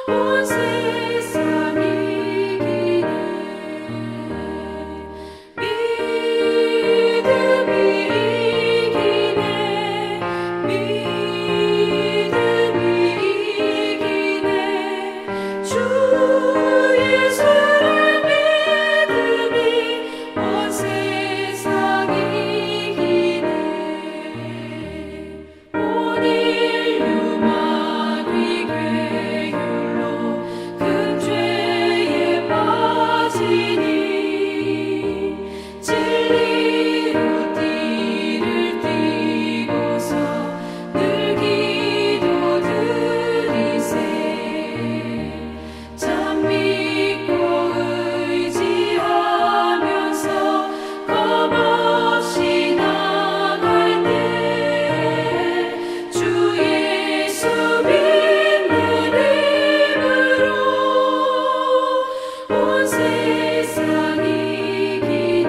온 세상이 기네 믿음이 이기네 믿음이 이기네 주 예수를 믿음이 온 세상이 기네 온 인류만 위괴율로 큰 죄에 빠지니 진리로 띠를 띠고서 늘 기도드리세 참 믿고 의지하면서 겁없이 나갈 때 주 예수 믿는 힘으로 온 세상이 기네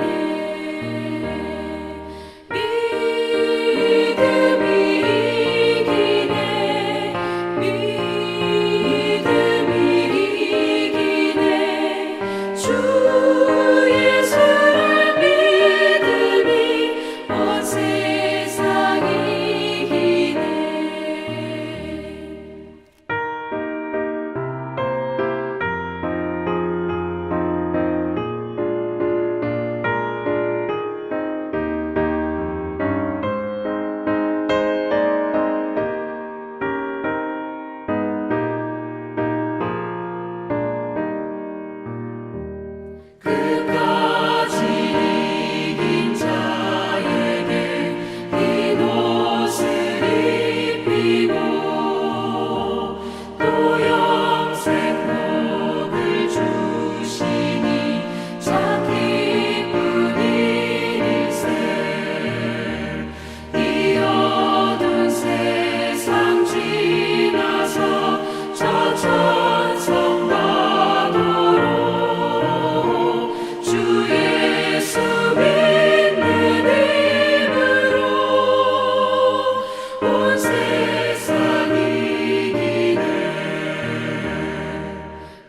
믿음이 이기네 믿음이 이기네 주 예수를 믿음이 온 세상이 기네 끝까지 이긴 자에게 흰 옷을 입히고 또 영생복을 주시니 참 기쁜 일일세 이 어두운 세상 지나서 저 천성바다로 주 예수 믿는 힘으로 온 세상이 기네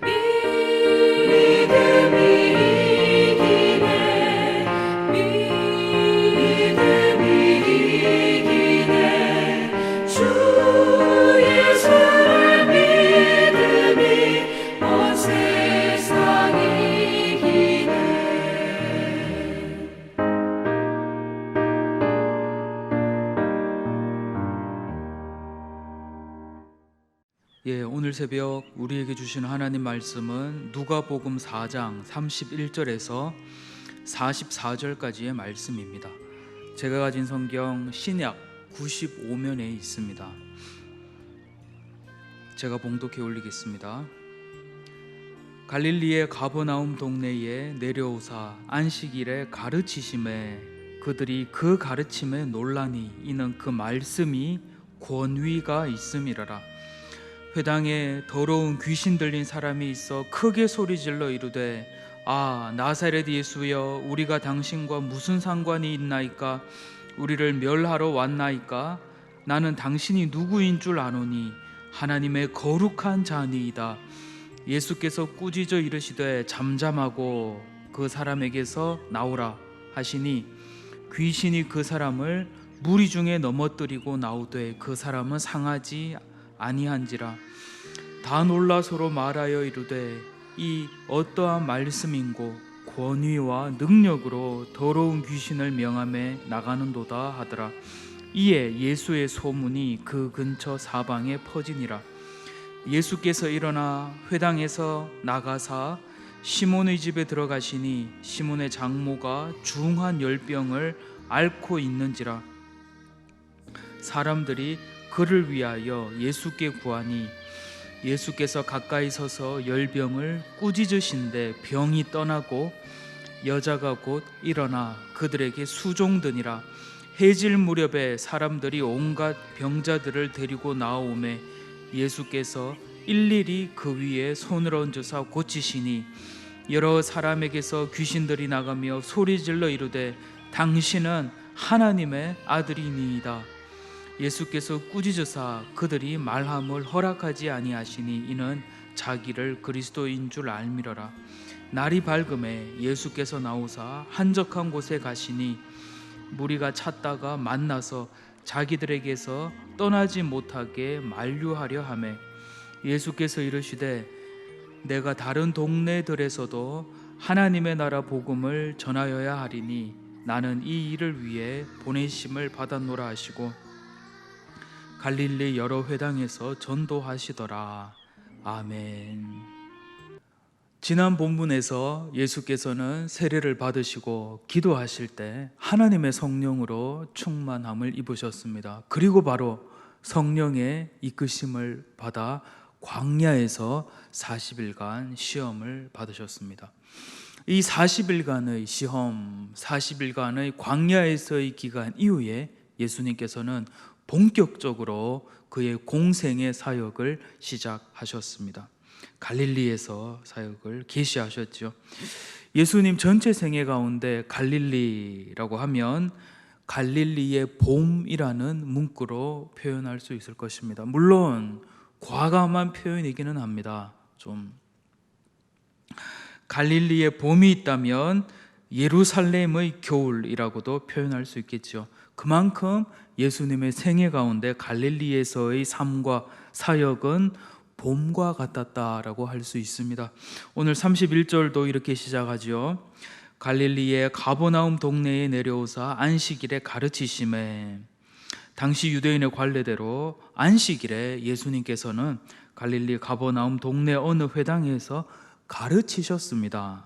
믿음이 이기네 믿음이 이기네 주 예수를 믿음이 온 세상이 기네 오늘 새벽 우리에게 주신 하나님 말씀은 누가복음 4장 31절에서 44절까지의 말씀입니다. 제가 가진 성경 신약 95면에 있습니다. 제가 봉독해 올리겠습니다. 갈릴리의 가버나움 동네에 내려오사 안식일에 가르치심에 그들이 그 가르침에 놀라니 이는 그 말씀이 권위가 있음이라라. 회당에 더러운 귀신 들린 사람이 있어 크게 소리질러 이르되 아 나사렛 예수여 우리가 당신과 무슨 상관이 있나이까 우리를 멸하러 왔나이까 나는 당신이 누구인 줄 아노니 하나님의 거룩한 자니이다. 예수께서 꾸짖어 이르시되 잠잠하고 그 사람에게서 나오라 하시니 귀신이 그 사람을 무리 중에 넘어뜨리고 나오되 그 사람은 상하지 아니한지라. 다 놀라 서로 말하여 이르되 이 어떠한 말씀인고 권위와 능력으로 더러운 귀신을 명함에 나가는도다 하더라. 이에 예수의 소문이 그 근처 사방에 퍼지니라. 예수께서 일어나 회당에서 나가사 시몬의 집에 들어가시니 시몬의 장모가 중한 열병을 앓고 있는지라. 사람들이 그를 위하여 예수께 구하니 예수께서 가까이 서서 열병을 꾸짖으신데 병이 떠나고 여자가 곧 일어나 그들에게 수종드니라. 해질 무렵에 사람들이 온갖 병자들을 데리고 나오매 예수께서 일일이 그 위에 손을 얹으사 고치시니 여러 사람에게서 귀신들이 나가며 소리질러 이르되 당신은 하나님의 아들이니이다. 예수께서 꾸짖으사 그들이 말함을 허락하지 아니하시니 이는 자기를 그리스도인 줄 알미러라. 날이 밝음에 예수께서 나오사 한적한 곳에 가시니 무리가 찾다가 만나서 자기들에게서 떠나지 못하게 만류하려 하매 예수께서 이르시되 내가 다른 동네들에서도 하나님의 나라 복음을 전하여야 하리니 나는 이 일을 위해 보내심을 받았노라 하시고 갈릴리 여러 회당에서 전도하시더라. 아멘. 지난 본문에서 예수께서는 세례를 받으시고 기도하실 때 하나님의 성령으로 충만함을 입으셨습니다. 그리고 바로 성령의 이끄심을 받아 광야에서 40일간 시험을 받으셨습니다. 이 40일간의 시험, 40일간의 광야에서의 기간 이후에 예수님께서는 본격적으로 그의 공생의 사역을 시작하셨습니다. 갈릴리에서 사역을 개시하셨죠. 예수님 전체 생애 가운데 갈릴리라고 하면 갈릴리의 봄이라는 문구로 표현할 수 있을 것입니다. 물론 과감한 표현이기는 합니다. 좀 갈릴리의 봄이 있다면 예루살렘의 겨울이라고도 표현할 수 있겠죠. 그만큼 예수님의 생애 가운데 갈릴리에서의 삶과 사역은 봄과 같았다라고 할 수 있습니다. 오늘 31절도 이렇게 시작하죠. 갈릴리의 가버나움 동네에 내려오사 안식일에 가르치심에. 당시 유대인의 관례대로 안식일에 예수님께서는 갈릴리 가버나움 동네 어느 회당에서 가르치셨습니다.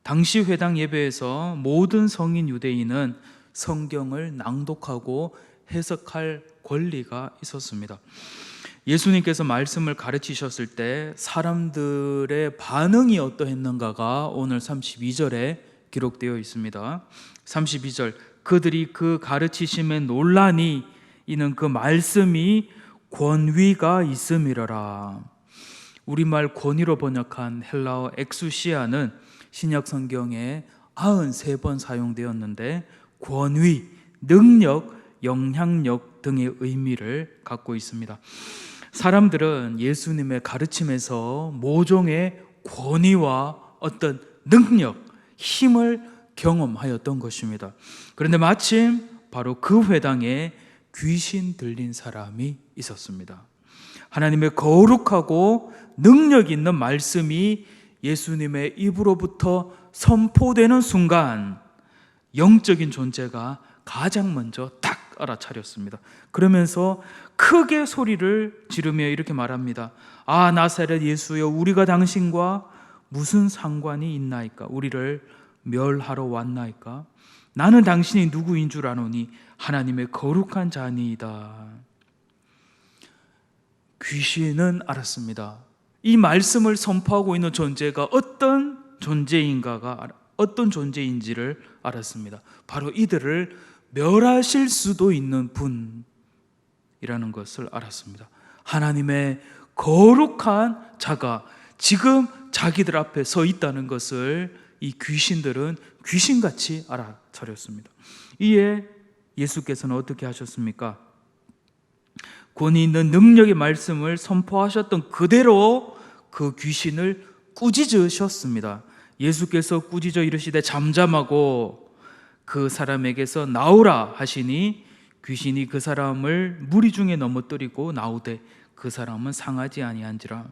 당시 회당 예배에서 모든 성인 유대인은 성경을 낭독하고 해석할 권리가 있었습니다. 예수님께서 말씀을 가르치셨을 때 사람들의 반응이 어떠했는가가 오늘 32절에 기록되어 있습니다. 32절 그들이 그 가르치심에 놀라니 이는 그 말씀이 권위가 있음이러라. 우리말 권위로 번역한 헬라어 엑수시아는 신약 성경에 93번 사용되었는데 권위, 능력, 영향력 등의 의미를 갖고 있습니다. 사람들은 예수님의 가르침에서 모종의 권위와 어떤 능력, 힘을 경험하였던 것입니다. 그런데 마침 바로 그 회당에 귀신 들린 사람이 있었습니다. 하나님의 거룩하고 능력 있는 말씀이 예수님의 입으로부터 선포되는 순간 영적인 존재가 가장 먼저 딱 알아차렸습니다. 그러면서 크게 소리를 지르며 이렇게 말합니다. 아, 나사렛 예수여, 우리가 당신과 무슨 상관이 있나이까? 우리를 멸하러 왔나이까? 나는 당신이 누구인 줄 아노니 하나님의 거룩한 자니이다. 귀신은 알았습니다. 이 말씀을 선포하고 있는 존재가 어떤 존재인지를 알았습니다. 바로 이들을 멸하실 수도 있는 분이라는 것을 알았습니다. 하나님의 거룩한 자가 지금 자기들 앞에 서 있다는 것을 이 귀신들은 귀신같이 알아차렸습니다. 이에 예수께서는 어떻게 하셨습니까? 권위 있는 능력의 말씀을 선포하셨던 그대로 그 귀신을 꾸짖으셨습니다. 예수께서 꾸짖어 이르시되 잠잠하고 그 사람에게서 나오라 하시니 귀신이 그 사람을 무리 중에 넘어뜨리고 나오되 그 사람은 상하지 아니한지라.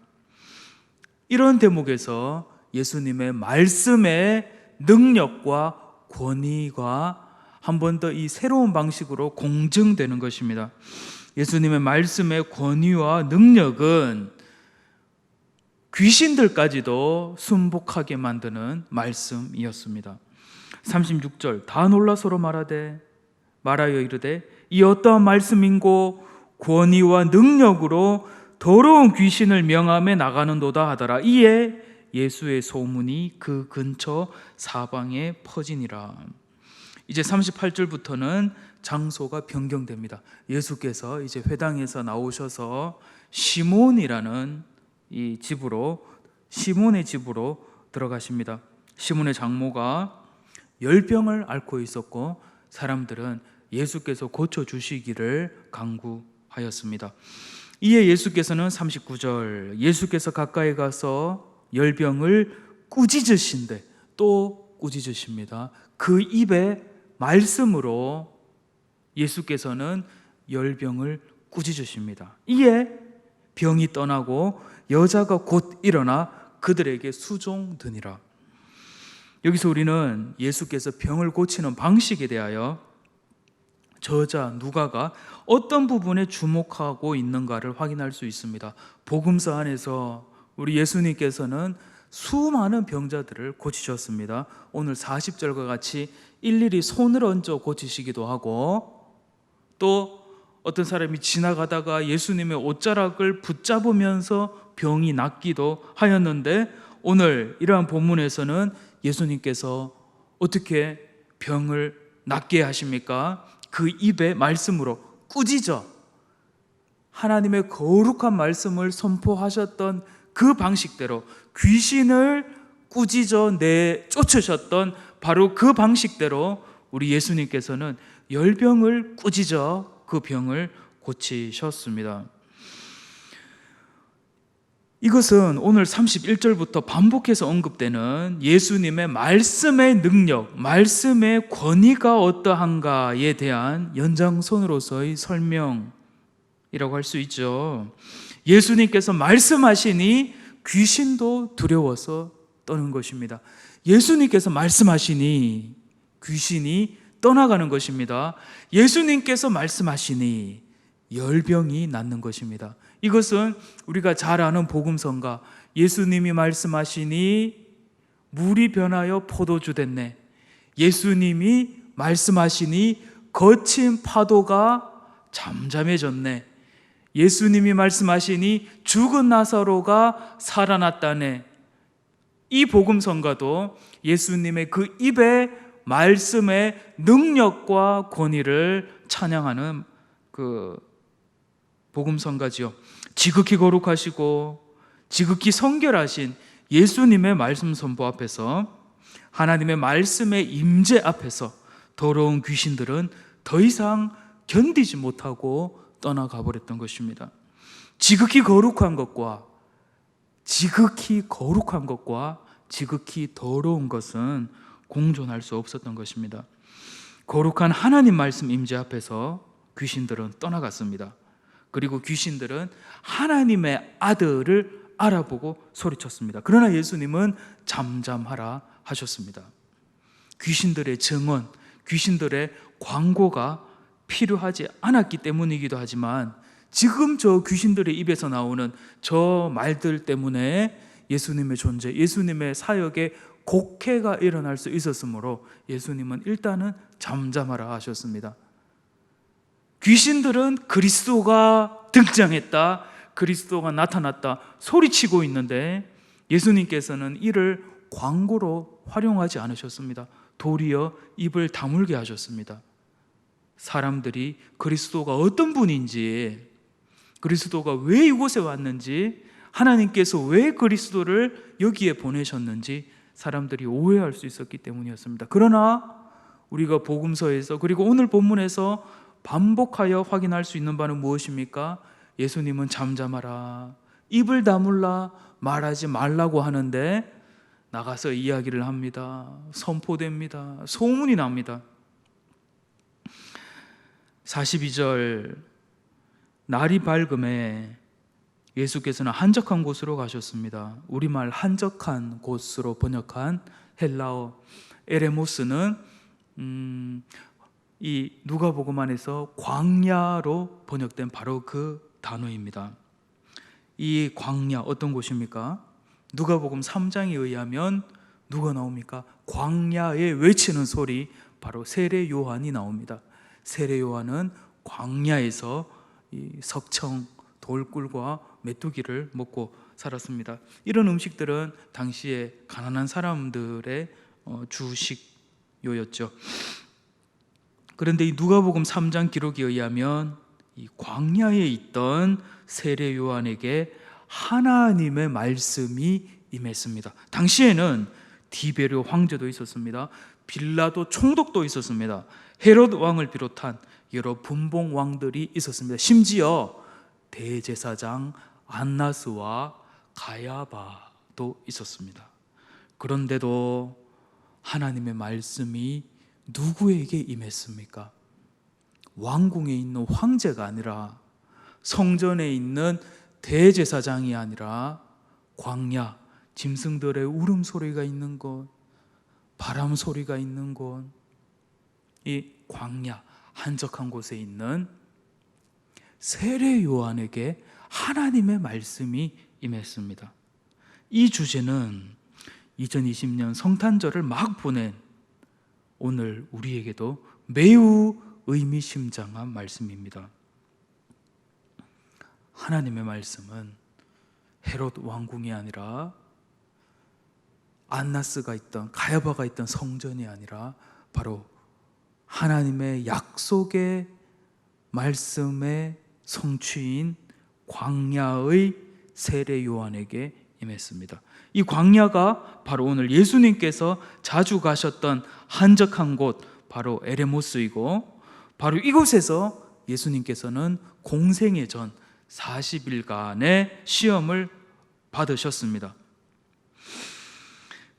이런 대목에서 예수님의 말씀의 능력과 권위가 한 번 더 이 새로운 방식으로 공증되는 것입니다. 예수님의 말씀의 권위와 능력은 귀신들까지도 순복하게 만드는 말씀이었습니다. 36절 다 놀라 서로 말하여 이르되 이 어떠한 말씀인고 권위와 능력으로 더러운 귀신을 명함에 나가는도다 하더라. 이에 예수의 소문이 그 근처 사방에 퍼지니라. 이제 38절부터는 장소가 변경됩니다. 예수께서 이제 회당에서 나오셔서 시몬의 집으로 들어가십니다. 시몬의 장모가 열병을 앓고 있었고 사람들은 예수께서 고쳐주시기를 간구하였습니다. 이에 예수께서는 39절, 예수께서 가까이 가서 열병을 꾸짖으신데 또 꾸짖으십니다. 그 입에 말씀으로 예수께서는 열병을 꾸짖으십니다. 이에 병이 떠나고 여자가 곧 일어나 그들에게 수종드니라. 여기서 우리는 예수께서 병을 고치는 방식에 대하여 저자 누가가 어떤 부분에 주목하고 있는가를 확인할 수 있습니다. 복음서 안에서 우리 예수님께서는 수많은 병자들을 고치셨습니다. 오늘 40절과 같이 일일이 손을 얹어 고치시기도 하고, 또 어떤 사람이 지나가다가 예수님의 옷자락을 붙잡으면서 병이 낫기도 하였는데, 오늘 이러한 본문에서는 예수님께서 어떻게 병을 낫게 하십니까? 그 입에 말씀으로 꾸짖어 하나님의 거룩한 말씀을 선포하셨던 그 방식대로, 귀신을 꾸짖어 내쫓으셨던 바로 그 방식대로 우리 예수님께서는 열병을 꾸짖어 그 병을 고치셨습니다. 이것은 오늘 31절부터 반복해서 언급되는 예수님의 말씀의 능력, 말씀의 권위가 어떠한가에 대한 연장선으로서의 설명이라고 할 수 있죠. 예수님께서 말씀하시니 귀신도 두려워서 떠는 것입니다. 예수님께서 말씀하시니 귀신이 떠나가는 것입니다. 예수님께서 말씀하시니 열병이 낫는 것입니다. 이것은 우리가 잘 아는 복음서인가, 예수님이 말씀하시니 물이 변하여 포도주 됐네, 예수님이 말씀하시니 거친 파도가 잠잠해졌네, 예수님이 말씀하시니 죽은 나사로가 살아났다네. 이 복음서가도 예수님의 그 입의 말씀의 능력과 권위를 찬양하는 그 복음성가지요. 지극히 거룩하시고 지극히 성결하신 예수님의 말씀 선포 앞에서, 하나님의 말씀의 임재 앞에서 더러운 귀신들은 더 이상 견디지 못하고 떠나가 버렸던 것입니다. 지극히 거룩한 것과 지극히 더러운 것은 공존할 수 없었던 것입니다. 거룩한 하나님 말씀 임재 앞에서 귀신들은 떠나갔습니다. 그리고 귀신들은 하나님의 아들을 알아보고 소리쳤습니다. 그러나 예수님은 잠잠하라 하셨습니다. 귀신들의 증언, 귀신들의 광고가 필요하지 않았기 때문이기도 하지만, 지금 저 귀신들의 입에서 나오는 저 말들 때문에 예수님의 존재, 예수님의 사역에 곡해가 일어날 수 있었으므로 예수님은 일단은 잠잠하라 하셨습니다. 귀신들은 그리스도가 등장했다, 그리스도가 나타났다 소리치고 있는데, 예수님께서는 이를 광고로 활용하지 않으셨습니다. 도리어 입을 다물게 하셨습니다. 사람들이 그리스도가 어떤 분인지, 그리스도가 왜 이곳에 왔는지, 하나님께서 왜 그리스도를 여기에 보내셨는지 사람들이 오해할 수 있었기 때문이었습니다. 그러나 우리가 복음서에서, 그리고 오늘 본문에서 반복하여 확인할 수 있는 바는 무엇입니까? 예수님은 잠잠하라, 입을 다물라, 말하지 말라고 하는데 나가서 이야기를 합니다. 선포됩니다. 소문이 납니다. 42절, 날이 밝음에 예수께서는 한적한 곳으로 가셨습니다. 우리말 한적한 곳으로 번역한 헬라어 에레모스는 이 누가복음 안에서 광야로 번역된 바로 그 단어입니다. 이 광야 어떤 곳입니까? 누가복음 3장에 의하면 누가 나옵니까? 광야에 외치는 소리, 바로 세례 요한이 나옵니다. 세례 요한은 광야에서 이 석청, 돌꿀과 메뚜기를 먹고 살았습니다. 이런 음식들은 당시에 가난한 사람들의 주식요였죠. 그런데 이 누가복음 3장 기록에 의하면 이 광야에 있던 세례 요한에게 하나님의 말씀이 임했습니다. 당시에는 디베르 황제도 있었습니다. 빌라도 총독도 있었습니다. 헤롯 왕을 비롯한 여러 분봉 왕들이 있었습니다. 심지어 대제사장 안나스와 가야바도 있었습니다. 그런데도 하나님의 말씀이 누구에게 임했습니까? 왕궁에 있는 황제가 아니라, 성전에 있는 대제사장이 아니라, 광야, 짐승들의 울음소리가 있는 곳, 바람 소리가 있는 곳, 이 광야, 한적한 곳에 있는 세례 요한에게 하나님의 말씀이 임했습니다. 이 주제는 2020년 성탄절을 막 보낸 오늘 우리에게도 매우 의미심장한 말씀입니다. 하나님의 말씀은 헤롯 왕궁이 아니라, 안나스가 있던, 가야바가 있던 성전이 아니라 바로 하나님의 약속의 말씀의 성취인 광야의 세례 요한에게 임했습니다. 이 광야가 바로 오늘 예수님께서 자주 가셨던 한적한 곳, 바로 에레모스이고, 바로 이곳에서 예수님께서는 공생애 전 40일간의 시험을 받으셨습니다.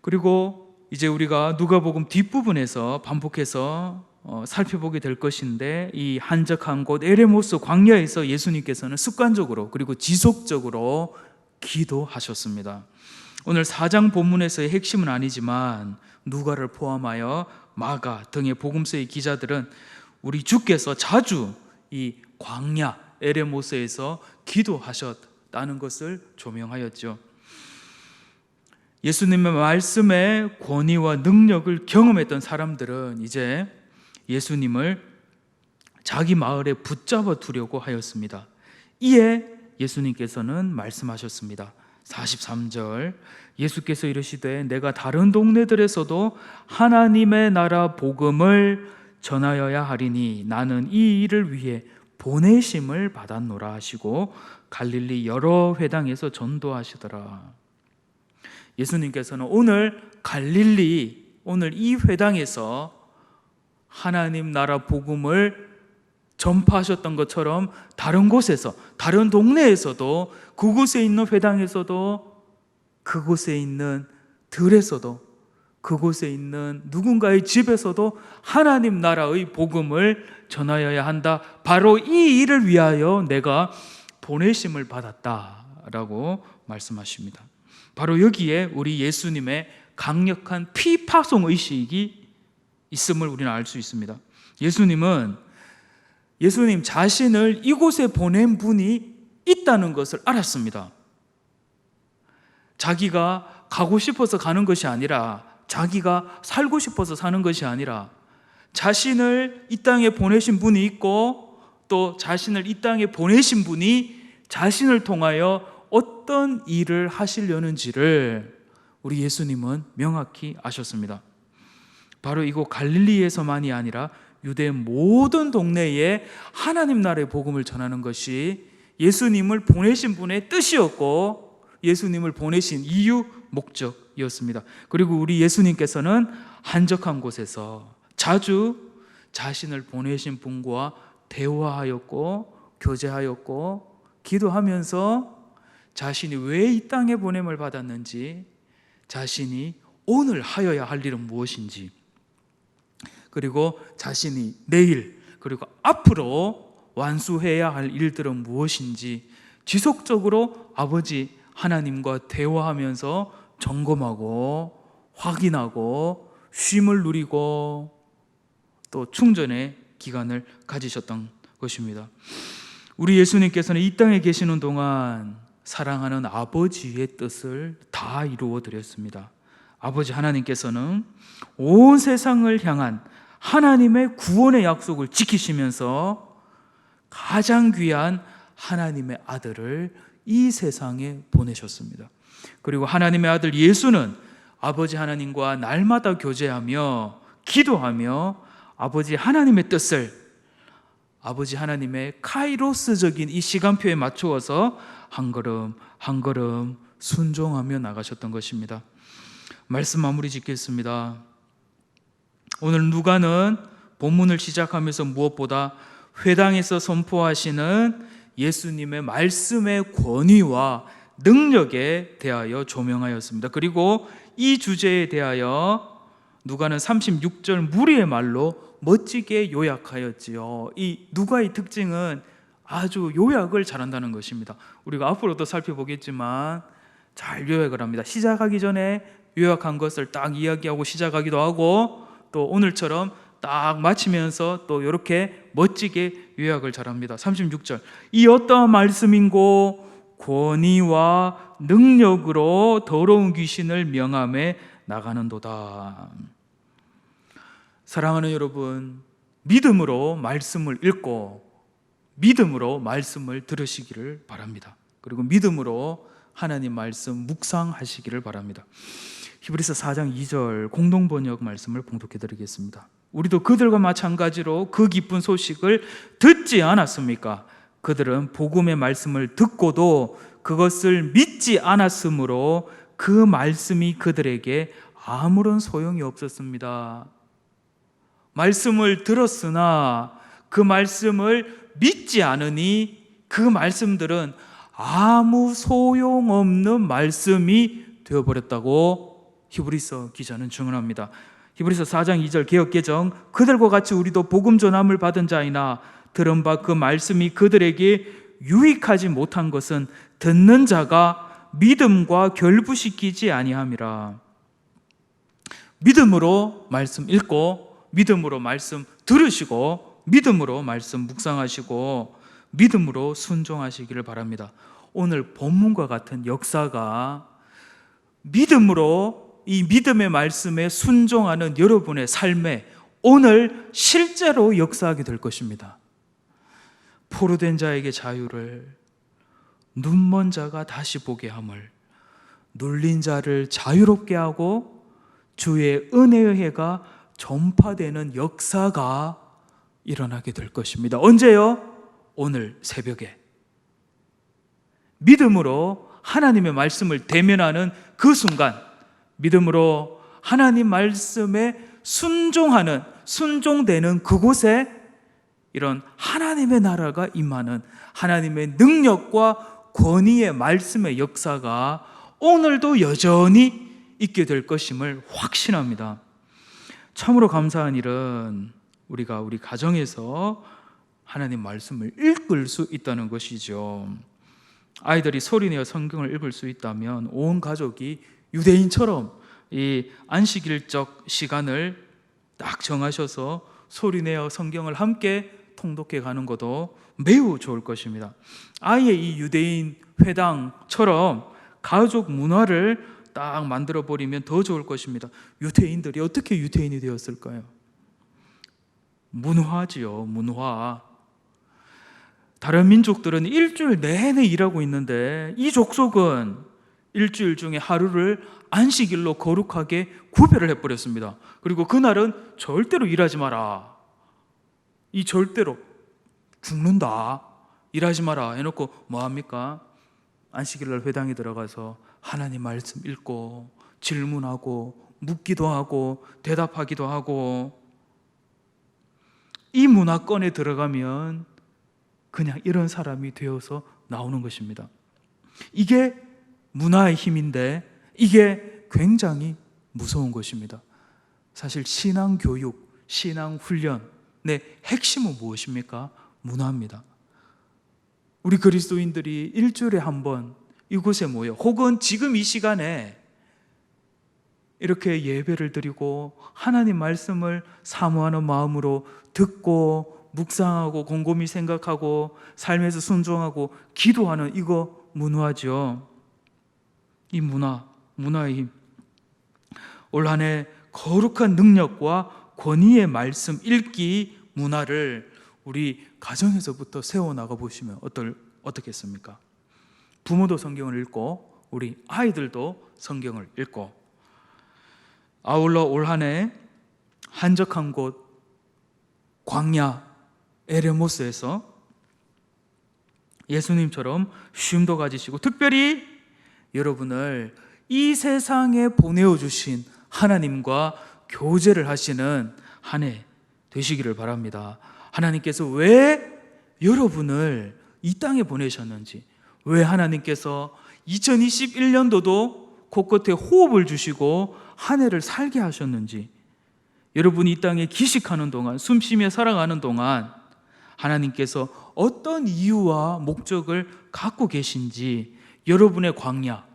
그리고 이제 우리가 누가복음 뒷부분에서 반복해서 살펴보게 될 것인데, 이 한적한 곳 에레모스 광야에서 예수님께서는 습관적으로 그리고 지속적으로 기도하셨습니다. 오늘 4장 본문에서의 핵심은 아니지만 누가를 포함하여 마가 등의 복음서의 기자들은 우리 주께서 자주 이 광야 에레모스에서 기도하셨다는 것을 조명하였죠. 예수님의 말씀의 권위와 능력을 경험했던 사람들은 이제 예수님을 자기 마을에 붙잡아 두려고 하였습니다. 이에 예수님께서는 말씀하셨습니다. 43절, 예수께서 이르시되 내가 다른 동네들에서도 하나님의 나라 복음을 전하여야 하리니 나는 이 일을 위해 보내심을 받았노라 하시고 갈릴리 여러 회당에서 전도하시더라. 예수님께서는 오늘 갈릴리, 오늘 이 회당에서 하나님 나라 복음을 전파하셨던 것처럼 다른 곳에서, 다른 동네에서도, 그곳에 있는 회당에서도, 그곳에 있는 들에서도, 그곳에 있는 누군가의 집에서도 하나님 나라의 복음을 전하여야 한다. 바로 이 일을 위하여 내가 보내심을 받았다라고 말씀하십니다. 바로 여기에 우리 예수님의 강력한 피파송 의식이 있음을 우리는 알 수 있습니다. 예수님 자신을 이곳에 보낸 분이 있다는 것을 알았습니다. 자기가 가고 싶어서 가는 것이 아니라, 자기가 살고 싶어서 사는 것이 아니라, 자신을 이 땅에 보내신 분이 있고, 또 자신을 이 땅에 보내신 분이 자신을 통하여 어떤 일을 하시려는지를 우리 예수님은 명확히 아셨습니다. 바로 이곳 갈릴리에서만이 아니라 유대 모든 동네에 하나님 나라의 복음을 전하는 것이 예수님을 보내신 분의 뜻이었고, 예수님을 보내신 이유, 목적이었습니다. 그리고 우리 예수님께서는 한적한 곳에서 자주 자신을 보내신 분과 대화하였고 교제하였고 기도하면서 자신이 왜 이 땅에 보냄을 받았는지, 자신이 오늘 하여야 할 일은 무엇인지, 그리고 자신이 내일 그리고 앞으로 완수해야 할 일들은 무엇인지 지속적으로 아버지 하나님과 대화하면서 점검하고 확인하고 쉼을 누리고 또 충전의 기간을 가지셨던 것입니다. 우리 예수님께서는 이 땅에 계시는 동안 사랑하는 아버지의 뜻을 다 이루어 드렸습니다. 아버지 하나님께서는 온 세상을 향한 하나님의 구원의 약속을 지키시면서 가장 귀한 하나님의 아들을 이 세상에 보내셨습니다. 그리고 하나님의 아들 예수는 아버지 하나님과 날마다 교제하며 기도하며 아버지 하나님의 뜻을, 아버지 하나님의 카이로스적인 이 시간표에 맞추어서 한 걸음 한 걸음 순종하며 나가셨던 것입니다. 말씀 마무리 짓겠습니다. 오늘 누가는 본문을 시작하면서 무엇보다 회당에서 선포하시는 예수님의 말씀의 권위와 능력에 대하여 조명하였습니다. 그리고 이 주제에 대하여 누가는 36절 무리의 말로 멋지게 요약하였지요. 이 누가의 특징은 아주 요약을 잘한다는 것입니다. 우리가 앞으로도 살펴보겠지만 잘 요약을 합니다. 시작하기 전에 요약한 것을 딱 이야기하고 시작하기도 하고, 또 오늘처럼 딱 마치면서 또 이렇게 멋지게 요약을 잘합니다. 36절, 이 어떠한 말씀인고 권위와 능력으로 더러운 귀신을 명함에 나가는도다. 사랑하는 여러분, 믿음으로 말씀을 읽고 믿음으로 말씀을 들으시기를 바랍니다. 그리고 믿음으로 하나님 말씀 묵상하시기를 바랍니다. 히브리서 4장 2절 공동번역 말씀을 봉독해 드리겠습니다. 우리도 그들과 마찬가지로 그 기쁜 소식을 듣지 않았습니까? 그들은 복음의 말씀을 듣고도 그것을 믿지 않았으므로 그 말씀이 그들에게 아무런 소용이 없었습니다. 말씀을 들었으나 그 말씀을 믿지 않으니 그 말씀들은 아무 소용없는 말씀이 되어버렸다고 히브리서 기자는 증언합니다. 히브리서 4장 2절 개역개정, 그들과 같이 우리도 복음 전함을 받은 자이나 들은 바 그 말씀이 그들에게 유익하지 못한 것은 듣는 자가 믿음과 결부시키지 아니함이라. 믿음으로 말씀 읽고 믿음으로 말씀 들으시고 믿음으로 말씀 묵상하시고 믿음으로 순종하시기를 바랍니다. 오늘 본문과 같은 역사가 믿음으로 이 믿음의 말씀에 순종하는 여러분의 삶에 오늘 실제로 역사하게 될 것입니다. 포로된 자에게 자유를, 눈먼 자가 다시 보게 함을, 눌린 자를 자유롭게 하고 주의 은혜의 해가 전파되는 역사가 일어나게 될 것입니다. 언제요? 오늘 새벽에 믿음으로 하나님의 말씀을 대면하는 그 순간, 믿음으로 하나님 말씀에 순종되는 그곳에 이런 하나님의 나라가 임하는 하나님의 능력과 권위의 말씀의 역사가 오늘도 여전히 있게 될 것임을 확신합니다. 참으로 감사한 일은 우리가 우리 가정에서 하나님 말씀을 읽을 수 있다는 것이죠. 아이들이 소리내어 성경을 읽을 수 있다면 온 가족이 유대인처럼 이 안식일적 시간을 딱 정하셔서 소리내어 성경을 함께 통독해 가는 것도 매우 좋을 것입니다. 아예 이 유대인 회당처럼 가족 문화를 딱 만들어 버리면 더 좋을 것입니다. 유대인들이 어떻게 유대인이 되었을까요? 문화지요, 문화. 다른 민족들은 일주일 내내 일하고 있는데 이 족속은 일주일 중에 하루를 안식일로 거룩하게 구별을 해버렸습니다. 그리고 그날은 절대로 일하지 마라, 이 절대로 죽는다, 일하지 마라 해놓고 뭐합니까? 안식일날 회당에 들어가서 하나님 말씀 읽고 질문하고 묻기도 하고 대답하기도 하고. 이 문화권에 들어가면 그냥 이런 사람이 되어서 나오는 것입니다. 이게 문화의 힘인데 이게 굉장히 무서운 것입니다. 사실 신앙교육, 신앙훈련의 핵심은 무엇입니까? 문화입니다. 우리 그리스도인들이 일주일에 한 번 이곳에 모여, 혹은 지금 이 시간에 이렇게 예배를 드리고 하나님 말씀을 사모하는 마음으로 듣고 묵상하고 곰곰이 생각하고 삶에서 순종하고 기도하는 이거 문화죠. 이 문화의 힘. 올 한 해 거룩한 능력과 권위의 말씀 읽기 문화를 우리 가정에서부터 세워나가 보시면 어떻겠습니까? 부모도 성경을 읽고 우리 아이들도 성경을 읽고, 아울러 올 한 해 한적한 곳 광야 에레모스에서 예수님처럼 쉼도 가지시고 특별히 여러분을 이 세상에 보내어 주신 하나님과 교제를 하시는 한 해 되시기를 바랍니다. 하나님께서 왜 여러분을 이 땅에 보내셨는지, 왜 하나님께서 2021년도도 곳곳에 호흡을 주시고 한 해를 살게 하셨는지, 여러분이 이 땅에 기식하는 동안, 숨쉬며 살아가는 동안 하나님께서 어떤 이유와 목적을 갖고 계신지 여러분의 광야,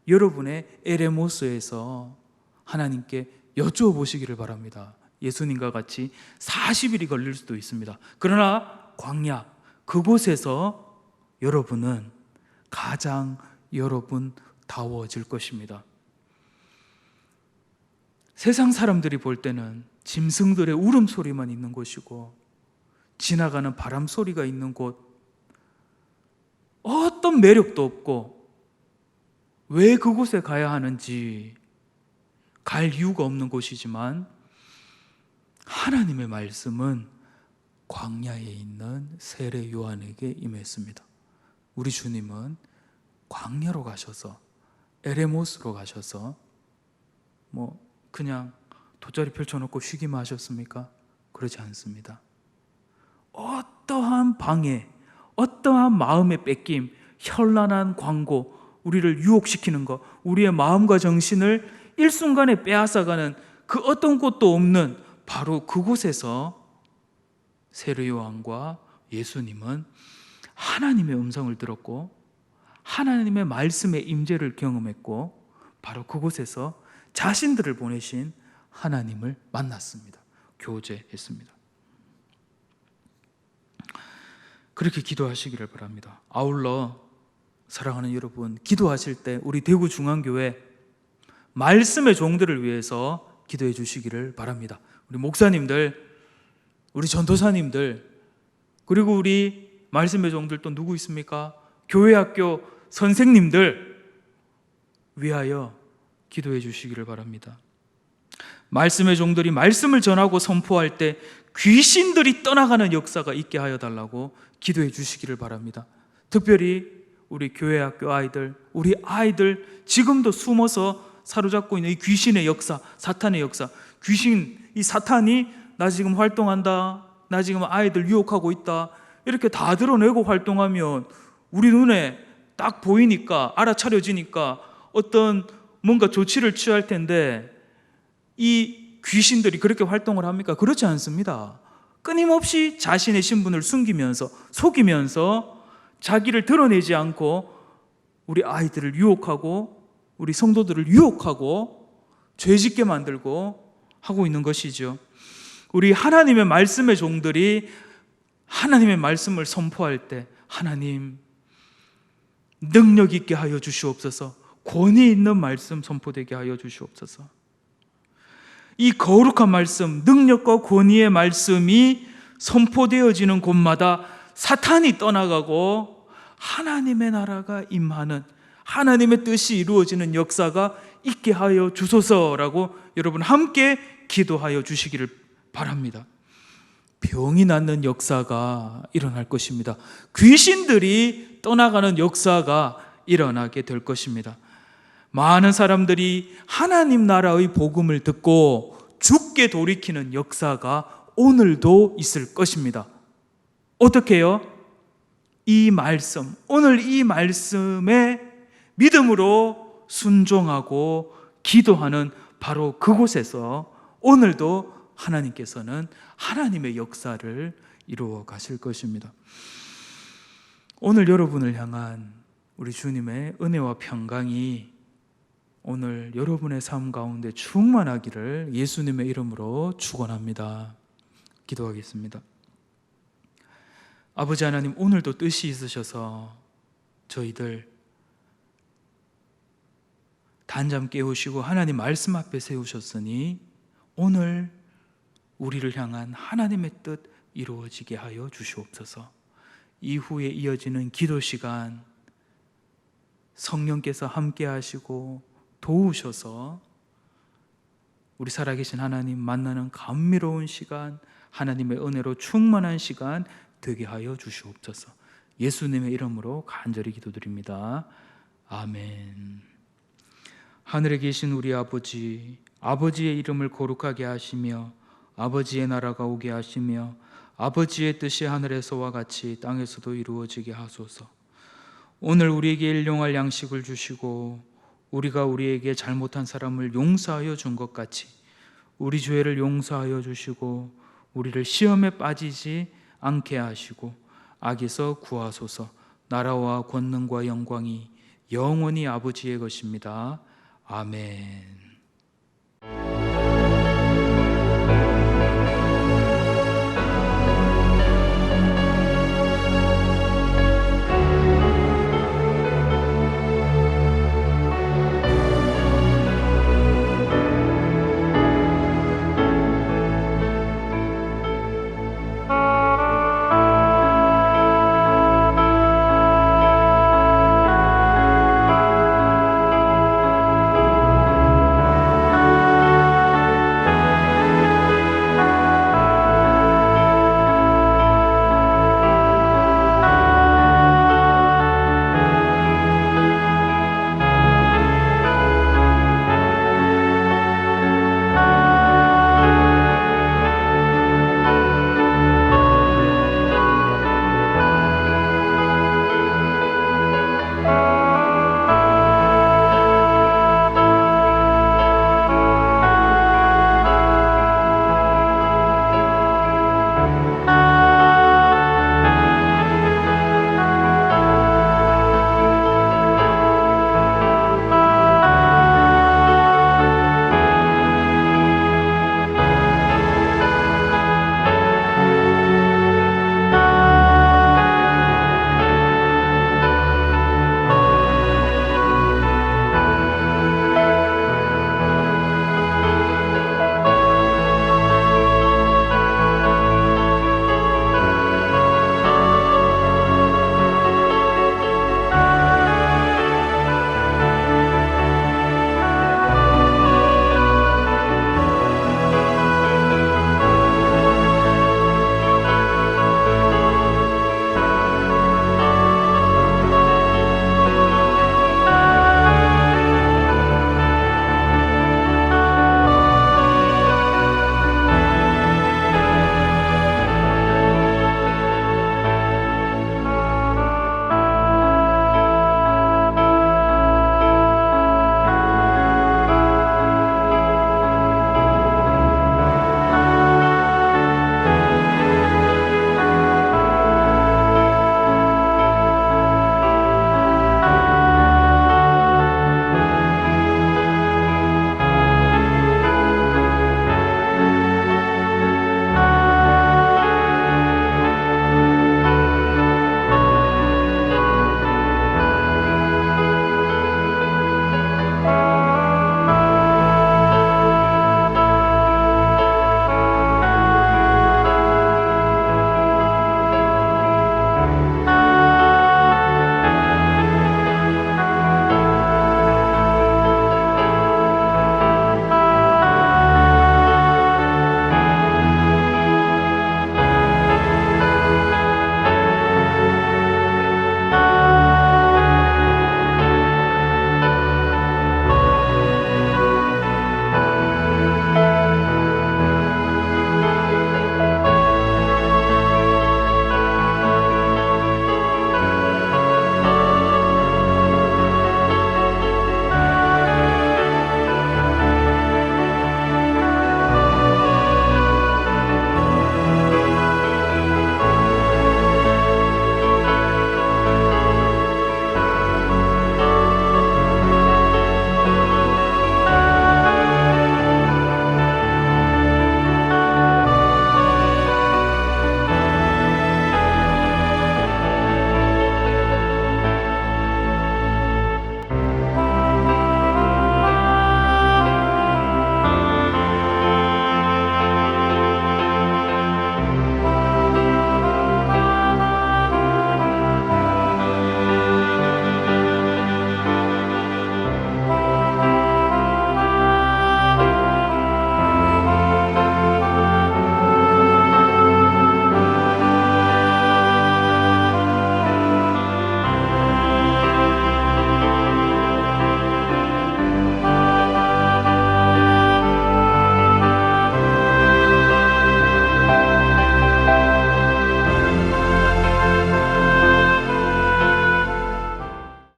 여러분의 에레모스에서 하나님께 여쭈어 보시기를 바랍니다. 예수님과 같이 40일이 걸릴 수도 있습니다. 그러나 광야, 그곳에서 여러분은 가장 여러분다워질 것입니다. 세상 사람들이 볼 때는 짐승들의 울음소리만 있는 곳이고 지나가는 바람 소리가 있는 곳, 어떤 매력도 없고 왜 그곳에 가야 하는지 갈 이유가 없는 곳이지만, 하나님의 말씀은 광야에 있는 세례 요한에게 임했습니다. 우리 주님은 광야로 가셔서, 에레모스로 가셔서 그냥 돗자리 펼쳐놓고 쉬기만 하셨습니까? 그렇지 않습니다. 어떠한 방해, 어떠한 마음의 뺏김, 현란한 광고, 우리를 유혹시키는 것, 우리의 마음과 정신을 일순간에 빼앗아가는 그 어떤 곳도 없는 바로 그곳에서 세례 요한과 예수님은 하나님의 음성을 들었고 하나님의 말씀의 임재를 경험했고, 바로 그곳에서 자신들을 보내신 하나님을 만났습니다. 교제했습니다. 그렇게 기도하시기를 바랍니다. 아울러 사랑하는 여러분, 기도하실 때 우리 대구중앙교회 말씀의 종들을 위해서 기도해 주시기를 바랍니다. 우리 목사님들, 우리 전도사님들, 그리고 우리 말씀의 종들 또 누구 있습니까? 교회학교 선생님들 위하여 기도해 주시기를 바랍니다. 말씀의 종들이 말씀을 전하고 선포할 때 귀신들이 떠나가는 역사가 있게 하여 달라고 기도해 주시기를 바랍니다. 특별히 우리 교회학교 아이들, 우리 아이들 지금도 숨어서 사로잡고 있는 이 귀신의 역사, 사탄의 역사, 귀신, 이 사탄이 나 지금 활동한다, 나 지금 아이들 유혹하고 있다, 이렇게 다 드러내고 활동하면 우리 눈에 딱 보이니까, 알아차려지니까 어떤 뭔가 조치를 취할 텐데, 이 귀신들이 그렇게 활동을 합니까? 그렇지 않습니다. 끊임없이 자신의 신분을 숨기면서, 속이면서 자기를 드러내지 않고 우리 아이들을 유혹하고 우리 성도들을 유혹하고 죄짓게 만들고 하고 있는 것이죠. 우리 하나님의 말씀의 종들이 하나님의 말씀을 선포할 때 하나님 능력 있게 하여 주시옵소서, 권위 있는 말씀 선포되게 하여 주시옵소서. 이 거룩한 말씀, 능력과 권위의 말씀이 선포되어지는 곳마다 사탄이 떠나가고 하나님의 나라가 임하는, 하나님의 뜻이 이루어지는 역사가 있게 하여 주소서라고 여러분 함께 기도하여 주시기를 바랍니다. 병이 낫는 역사가 일어날 것입니다. 귀신들이 떠나가는 역사가 일어나게 될 것입니다. 많은 사람들이 하나님 나라의 복음을 듣고 죽게 돌이키는 역사가 오늘도 있을 것입니다. 어떻게 해요? 이 말씀, 오늘 이 말씀에 믿음으로 순종하고 기도하는 바로 그곳에서 오늘도 하나님께서는 하나님의 역사를 이루어 가실 것입니다. 오늘 여러분을 향한 우리 주님의 은혜와 평강이 오늘 여러분의 삶 가운데 충만하기를 예수님의 이름으로 축원합니다. 기도하겠습니다. 아버지 하나님, 오늘도 뜻이 있으셔서 저희들 단잠 깨우시고 하나님 말씀 앞에 세우셨으니 오늘 우리를 향한 하나님의 뜻 이루어지게 하여 주시옵소서. 이후에 이어지는 기도 시간 성령께서 함께 하시고 도우셔서 우리 살아계신 하나님 만나는 감미로운 시간, 하나님의 은혜로 충만한 시간 되게 하여 주시옵소서. 예수님의 이름으로 간절히 기도드립니다. 아멘. 하늘에 계신 우리 아버지, 아버지의 이름을 거룩하게 하시며 아버지의 나라가 오게 하시며 아버지의 뜻이 하늘에서와 같이 땅에서도 이루어지게 하소서. 오늘 우리에게 일용할 양식을 주시고 우리가 우리에게 잘못한 사람을 용서하여 준 것 같이 우리 죄를 용서하여 주시고 우리를 시험에 빠지지 않게 하시고 악에서 구하소서. 나라와 권능과 영광이 영원히 아버지의 것입니다. 아멘.